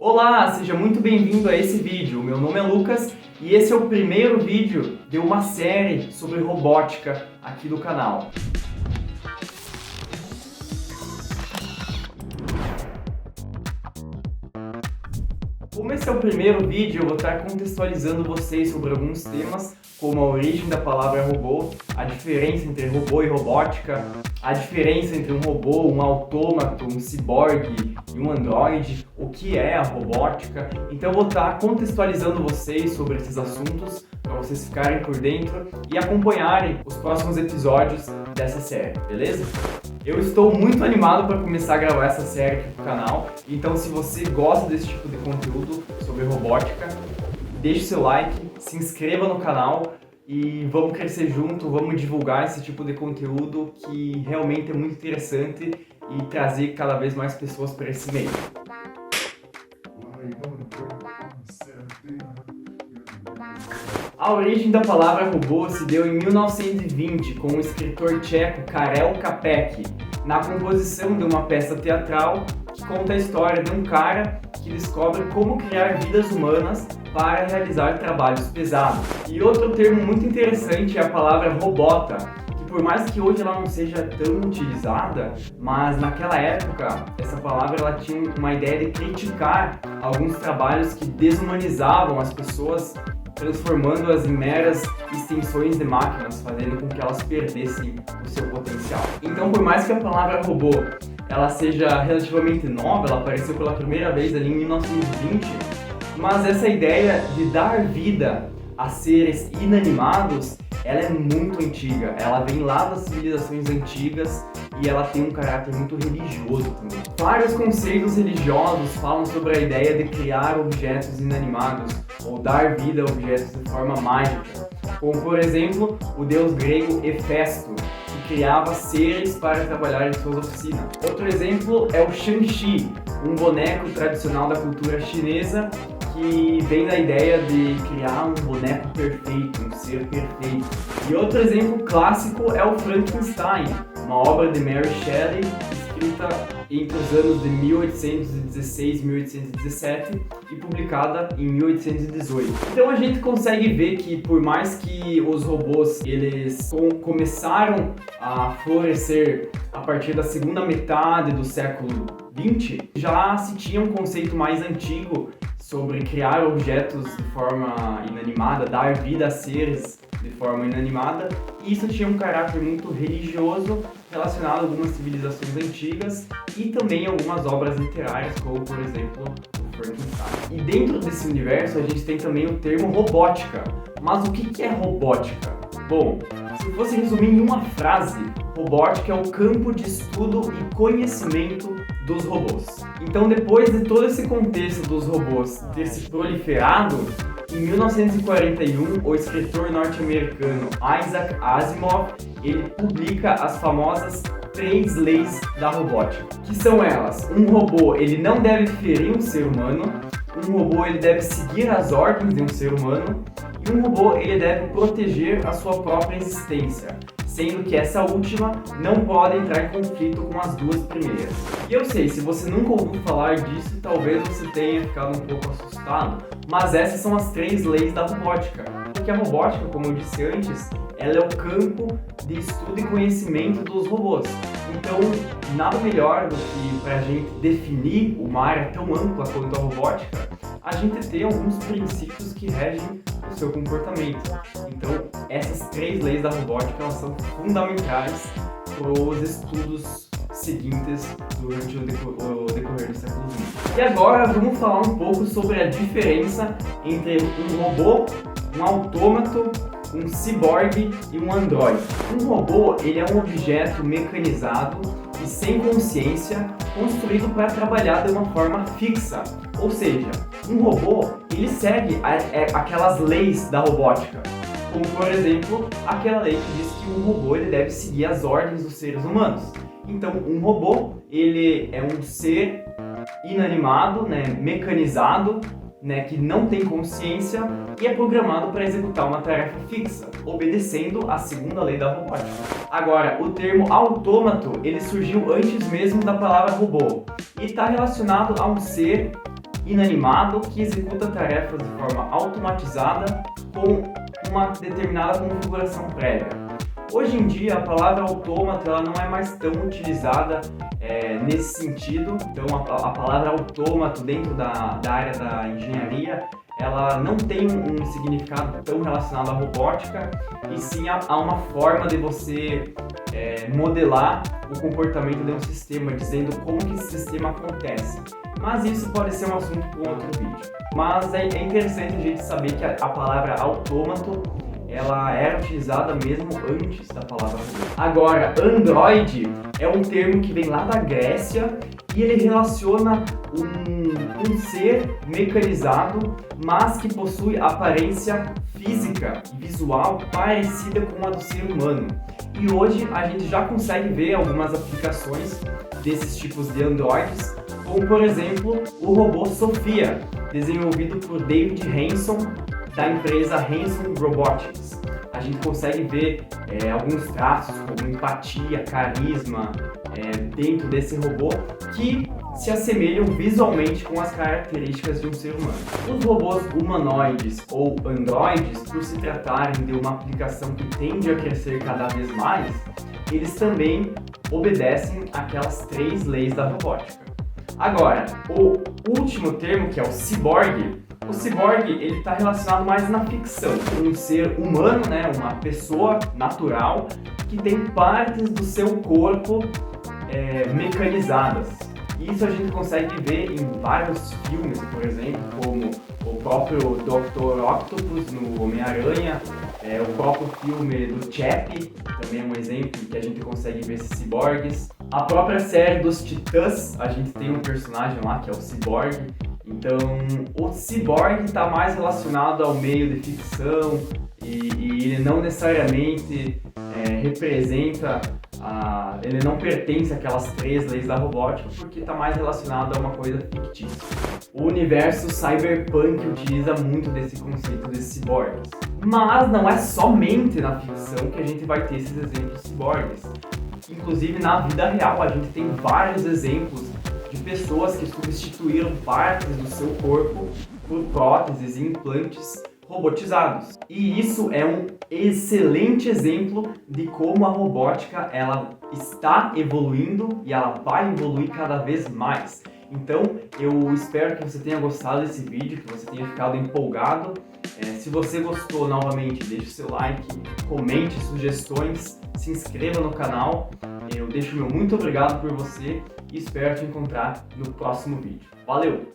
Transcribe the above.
Olá, seja muito bem-vindo a esse vídeo. Meu nome é Lucas e esse é o primeiro vídeo de uma série sobre robótica aqui do canal. Como esse é o primeiro vídeo, eu vou estar contextualizando vocês sobre alguns temas, como a origem da palavra robô, a diferença entre robô e robótica, a diferença entre um robô, um autômato, um ciborgue e um androide, o que é a robótica. Então eu vou estar contextualizando vocês sobre esses assuntos, para vocês ficarem por dentro e acompanharem os próximos episódios dessa série, beleza? Eu estou muito animado para começar a gravar essa série aqui pro canal, então se você gosta desse tipo de conteúdo sobre robótica, deixe seu like, se inscreva no canal e vamos crescer junto, vamos divulgar esse tipo de conteúdo que realmente é muito interessante e trazer cada vez mais pessoas para esse meio. A origem da palavra robô se deu em 1920 com o escritor tcheco Karel Capek, na composição de uma peça teatral que conta a história de um cara que descobre como criar vidas humanas para realizar trabalhos pesados. E outro termo muito interessante é a palavra robota, que por mais que hoje ela não seja tão utilizada, mas naquela época essa palavra ela tinha uma ideia de criticar alguns trabalhos que desumanizavam as pessoas, transformando-as em meras extensões de máquinas, fazendo com que elas perdessem o seu potencial. Então, por mais que a palavra robô ela seja relativamente nova, ela apareceu pela primeira vez ali em 1920, mas essa ideia de dar vida a seres inanimados, ela é muito antiga, ela vem lá das civilizações antigas e ela tem um caráter muito religioso também. Vários conceitos religiosos falam sobre a ideia de criar objetos inanimados ou dar vida a objetos de forma mágica, como por exemplo o deus grego Hefesto, que criava seres para trabalhar em suas oficinas. Outro exemplo é o Shang-Chi, um boneco tradicional da cultura chinesa que vem da ideia de criar um boneco perfeito, um ser perfeito. E outro exemplo clássico é o Frankenstein, uma obra de Mary Shelley, escrita entre os anos de 1816 e 1817 e publicada em 1818. Então a gente consegue ver que por mais que os robôs eles começaram a florescer a partir da segunda metade do século XX, já se tinha um conceito mais antigo sobre criar objetos de forma inanimada, dar vida a seres de forma inanimada, e isso tinha um caráter muito religioso relacionado a algumas civilizações antigas e também algumas obras literárias, como por exemplo o Frankenstein. E dentro desse universo a gente tem também o termo robótica. Mas o que é robótica? Bom, se fosse resumir em uma frase, robótica é o campo de estudo e conhecimento dos robôs. Então, depois de todo esse contexto dos robôs ter se proliferado, em 1941, o escritor norte-americano Isaac Asimov ele publica as famosas 3 leis da robótica, que são elas: um robô ele não deve ferir um ser humano, um robô ele deve seguir as ordens de um ser humano e um robô ele deve proteger a sua própria existência, sendo que essa última não pode entrar em conflito com as duas primeiras. E eu sei, se você nunca ouviu falar disso, talvez você tenha ficado um pouco assustado, mas essas são as 3 leis da robótica. Porque a robótica, como eu disse antes, ela é o campo de estudo e conhecimento dos robôs. Então, nada melhor do que para a gente definir uma área tão ampla quanto a robótica, a gente ter alguns princípios que regem o seu comportamento. Então, essas 3 leis da robótica elas são fundamentais para os estudos seguintes durante o decorrer do século XX. E agora vamos falar um pouco sobre a diferença entre um robô, um autômato, um ciborgue e um androide. Um robô ele é um objeto mecanizado e sem consciência, construído para trabalhar de uma forma fixa. Ou seja, um robô ele segue aquelas leis da robótica, como por exemplo aquela lei que diz que um robô ele deve seguir as ordens dos seres humanos. Então, um robô ele é um ser inanimado, mecanizado, que não tem consciência e é programado para executar uma tarefa fixa, obedecendo a segunda lei da robótica. Agora, o termo autômato ele surgiu antes mesmo da palavra robô e está relacionado a um ser inanimado que executa tarefas de forma automatizada com uma determinada configuração prévia. Hoje em dia, a palavra autômato ela não é mais tão utilizada nesse sentido. Então, a palavra autômato dentro da área da engenharia ela não tem um significado tão relacionado à robótica, e sim a uma forma de você modelar o comportamento de um sistema, dizendo como que esse sistema acontece. Mas isso pode ser um assunto para um outro vídeo. Mas é interessante a gente saber que a palavra autômato ela era utilizada mesmo antes da palavra robô. Agora, Android é um termo que vem lá da Grécia e ele relaciona um ser mecanizado, mas que possui aparência física e visual parecida com a do ser humano. E hoje a gente já consegue ver algumas aplicações desses tipos de androides, como por exemplo o robô Sophia, desenvolvido por David Hanson, da empresa Hanson Robotics. A gente consegue ver alguns traços como empatia, carisma dentro desse robô que se assemelham visualmente com as características de um ser humano. Os robôs humanoides ou androides, por se tratarem de uma aplicação que tende a crescer cada vez mais, eles também obedecem àquelas 3 leis da robótica. Agora, o último termo, que é o ciborgue, o ciborgue ele está relacionado mais na ficção, um ser humano, né, uma pessoa natural que tem partes do seu corpo mecanizadas. Isso a gente consegue ver em vários filmes, por exemplo, como o próprio Dr. Octopus no Homem-Aranha, o próprio filme do Chappie, também é um exemplo que a gente consegue ver esses ciborgues. A própria série dos Titãs, a gente tem um personagem lá que é o Ciborgue. Então, o ciborgue está mais relacionado ao meio de ficção e ele não necessariamente representa, ele não pertence àquelas 3 leis da robótica, porque está mais relacionado a uma coisa fictícia. O universo cyberpunk utiliza muito desse conceito de ciborgues. Mas não é somente na ficção que a gente vai ter esses exemplos de ciborgues. Inclusive na vida real a gente tem vários exemplos de pessoas que substituíram partes do seu corpo por próteses e implantes robotizados. E isso é um excelente exemplo de como a robótica ela está evoluindo e ela vai evoluir cada vez mais. Então, eu espero que você tenha gostado desse vídeo, que você tenha ficado empolgado. Se você gostou, novamente, deixe seu like, comente sugestões, se inscreva no canal. Eu deixo meu muito obrigado por você e espero te encontrar no próximo vídeo. Valeu!